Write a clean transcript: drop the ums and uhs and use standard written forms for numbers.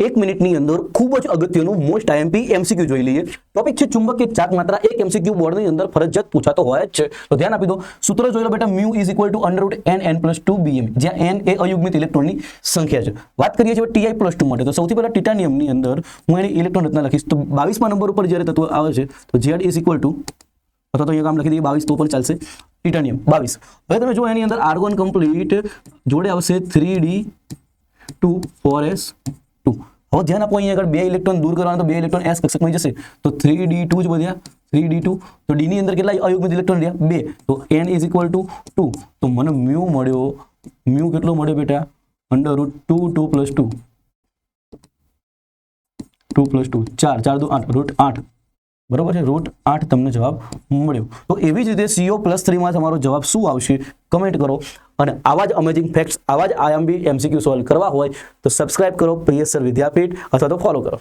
1 મિનિટની અંદર ખૂબ જ અગત્યનું મોસ્ટ આઈએમપી એમસીક્યુ જોઈ લઈએ. ટોપિક છે ચુંબકીય ચાર્જ માત્રા. એક એમસીક્યુ બોર્ડની અંદર ફરજિયાત પૂછાતો હોય જ છે. તો ધ્યાન આપી દો. સૂત્ર જોઈ લો બેટા, μ = √n+2bm, જ્યાં n એ અયુગ્મિત ઇલેક્ટ્રોનની સંખ્યા છે. વાત કરીએ છીએ Ti+2 માટે. તો સૌથી પહેલા ટિટાનિયમની અંદર હું એની ઇલેક્ટ્રોન રચના લખીશ. તો 22મા નંબર ઉપર જ્યારે તત્વ આવે છે તો Z અથવા તો અહીંયા કામ લખી દઈએ 22 તો પણ ચાલશે. ટિટાનિયમ 22. હવે તમે જો એની અંદર આર્ગોન કમ્પ્લીટ જોડે આવશે 3d2 4s2. હવે ધ્યાન આપો, અહીંયા આગળ 2 ઇલેક્ટ્રોન દૂર કરવાના, તો 2 ઇલેક્ટ્રોન s કક્ષકમાં જશે તો 3d2 જ વધ્યા. 3d2 તો d ની અંદર કેટલા અયુગ્મિત ઇલેક્ટ્રોન રહ્યા? 2. તો n = 2. તો મને μ મળ્યો. μ કેટલો મળ્યો બેટા? √2 2 + 2 2 + 2 4 4 2 8 √8. બરોબર છે, √8 તમને જવાબ મળ્યો. તો એવી જ રીતે CO+3 માં તમારો જવાબ શું આવશે કમેન્ટ કરો. અને આવા જ અમેઝિંગ ફેક્ટ્સ, આવા જ આઈએમપી એમસીક્યુ સોલ્વ કરવા હોય તો સબસ્ક્રાઇબ કરો પ્રિય સર વિદ્યાપીઠ અથવા તો ફોલો કરો.